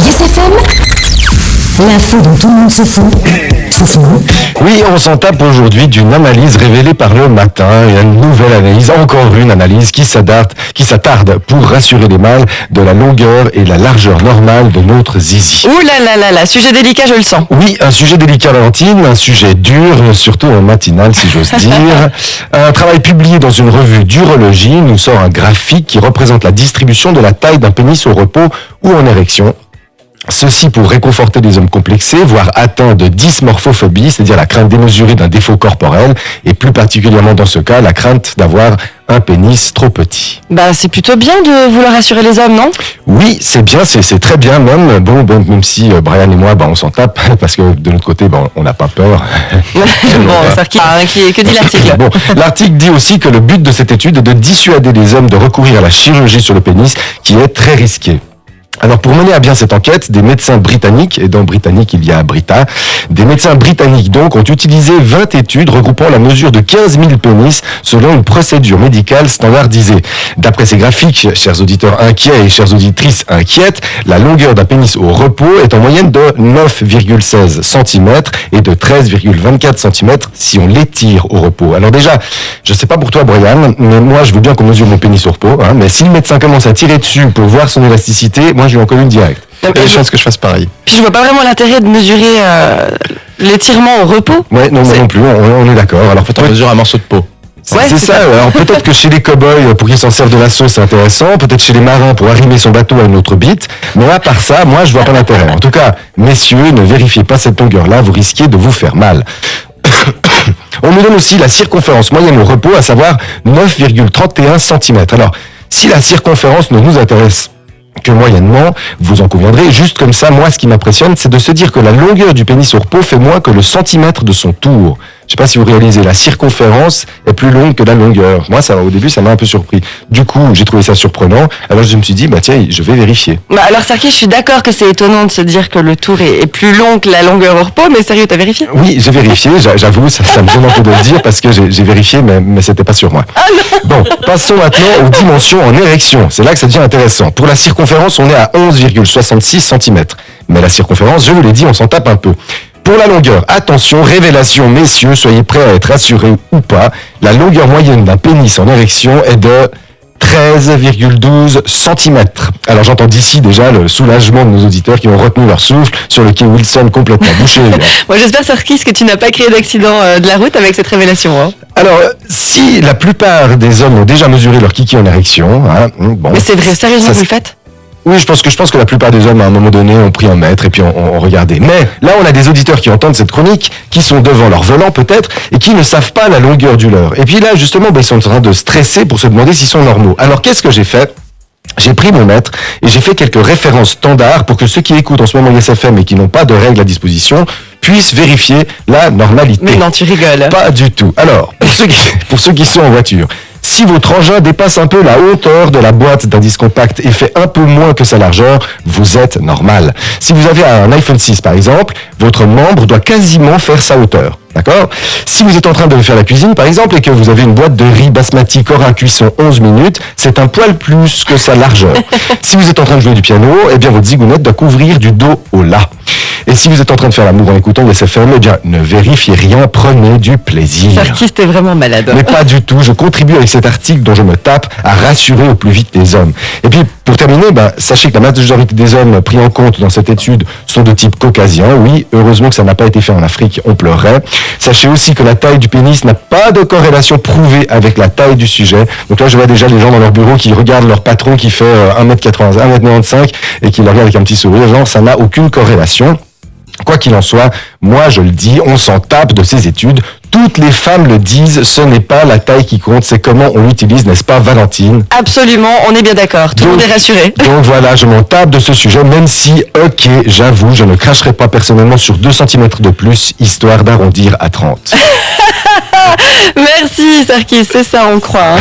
Yes FM, l'info dont tout le monde se fout, sauf nous. Oui, on s'en tape aujourd'hui d'une analyse révélée par Le Matin. Il y a une nouvelle analyse, encore une analyse qui s'attarde pour rassurer les mâles de la longueur et la largeur normale de notre zizi. Ouh là là, sujet délicat, je le sens. Oui, un sujet délicat, Valentine, un sujet dur, surtout en matinale si j'ose dire. Un travail publié dans une revue d'urologie nous sort un graphique qui représente la distribution de la taille d'un pénis au repos ou en érection. Ceci pour réconforter les hommes complexés, voire atteints de dysmorphophobie, c'est-à-dire la crainte démesurée d'un défaut corporel, et plus particulièrement dans ce cas, la crainte d'avoir un pénis trop petit. Bah, c'est plutôt bien de vouloir rassurer les hommes, non? Oui, c'est bien, c'est très bien même. Bon, même si Brian et moi, on s'en tape, parce que de notre côté, on n'a pas peur. Que dit l'article? Bon, l'article dit aussi que le but de cette étude est de dissuader les hommes de recourir à la chirurgie sur le pénis, qui est très risquée. Alors pour mener à bien cette enquête, des médecins britanniques, et dans britannique il y a Brita, des médecins britanniques donc ont utilisé 20 études regroupant la mesure de 15 000 pénis selon une procédure médicale standardisée. D'après ces graphiques, chers auditeurs inquiets et chères auditrices inquiètes, la longueur d'un pénis au repos est en moyenne de 9,16 cm et de 13,24 cm si on l'étire au repos. Alors déjà, je sais pas pour toi Brian, mais moi je veux bien qu'on mesure mon pénis au repos, mais si le médecin commence à tirer dessus pour voir son élasticité, moi je lui en colle une direct. Il y a des chances que je fasse pareil. Puis je vois pas vraiment l'intérêt de mesurer l'étirement au repos. Ouais, non, moi non plus, on est d'accord. Alors On mesure un morceau de peau. c'est ça. Alors peut-être que chez les cow-boys, pour qu'ils s'en servent de la sauce, c'est intéressant. Peut-être chez les marins pour arrimer son bateau à une autre bite. Mais à part ça, moi je vois pas l'intérêt. En tout cas, messieurs, ne vérifiez pas cette longueur-là, vous risquez de vous faire mal. On nous donne aussi la circonférence moyenne au repos, à savoir 9,31 cm. Alors, si la circonférence ne nous intéresse que moyennement, vous en conviendrez, juste comme ça, moi, ce qui m'impressionne, c'est de se dire que la longueur du pénis au repos fait moins que le centimètre de son tour. Je sais pas si vous réalisez, la circonférence est plus longue que la longueur. Moi, au début, ça m'a un peu surpris. Du coup, j'ai trouvé ça surprenant. Alors, je me suis dit, tiens, je vais vérifier. Alors, Sarki, je suis d'accord que c'est étonnant de se dire que le tour est plus long que la longueur au repos, mais sérieux, t'as vérifié? Oui, j'ai vérifié, j'avoue, ça me gêne un peu de le dire parce que j'ai vérifié, mais c'était pas sur moi. Ah non. Bon, passons maintenant aux dimensions en érection. C'est là que ça devient intéressant. Pour la circonférence, on est à 11,66 cm. Mais la circonférence, je vous l'ai dit, on s'en tape un peu. Pour la longueur, attention, révélation, messieurs, soyez prêts à être rassurés ou pas. La longueur moyenne d'un pénis en érection est de 13,12 cm. Alors j'entends d'ici déjà le soulagement de nos auditeurs qui ont retenu leur souffle sur le quai Wilson complètement bouché. Moi j'espère, Sarkis, que tu n'as pas créé d'accident de la route avec cette révélation. Hein. Alors, si la plupart des hommes ont déjà mesuré leur kiki en érection, bon. Mais c'est vrai, sérieusement, vous le faites? Oui, je pense que la plupart des hommes, à un moment donné, ont pris un mètre et puis on regardait. Mais là, on a des auditeurs qui entendent cette chronique, qui sont devant leur volant peut-être, et qui ne savent pas la longueur du leur. Et puis là, justement, ils sont en train de stresser pour se demander s'ils sont normaux. Alors, qu'est-ce que j'ai fait ? J'ai pris mon mètre et j'ai fait quelques références standards pour que ceux qui écoutent en ce moment YesFM et qui n'ont pas de règles à disposition puissent vérifier la normalité. Mais non, tu rigoles. Pas du tout. Alors, pour ceux qui sont en voiture, si votre engin dépasse un peu la hauteur de la boîte d'un disque compact et fait un peu moins que sa largeur, vous êtes normal. Si vous avez un iPhone 6 par exemple, votre membre doit quasiment faire sa hauteur. D'accord ? Si vous êtes en train de faire la cuisine, par exemple, et que vous avez une boîte de riz basmati corps à cuisson 11 minutes, c'est un poil plus que sa largeur. Si vous êtes en train de jouer du piano, eh bien, votre zigounette doit couvrir du dos au la. Et si vous êtes en train de faire l'amour en écoutant YesFM, eh bien, ne vérifiez rien, prenez du plaisir. Sarkis, t'es vraiment malade. Mais pas du tout, je contribue avec cet article dont je me tape à rassurer au plus vite les hommes. Et puis, pour terminer, sachez que la majorité des hommes pris en compte dans cette étude sont de type caucasien. Oui, heureusement que ça n'a pas été fait en Afrique, on pleurait. Sachez aussi que la taille du pénis n'a pas de corrélation prouvée avec la taille du sujet. Donc là, je vois déjà les gens dans leur bureau qui regardent leur patron qui fait 1m80, 1m95 et qui le regardent avec un petit sourire. Genre, ça n'a aucune corrélation. Quoi qu'il en soit, moi je le dis, on s'en tape de ces études. Toutes les femmes le disent, ce n'est pas la taille qui compte, c'est comment on l'utilise, n'est-ce pas Valentine ? Absolument, on est bien d'accord, tout le monde est rassuré. Donc voilà, je m'en tape de ce sujet, même si, ok, j'avoue, je ne cracherai pas personnellement sur 2 cm de plus, histoire d'arrondir à 30. Merci Sarkis, c'est ça, on croit.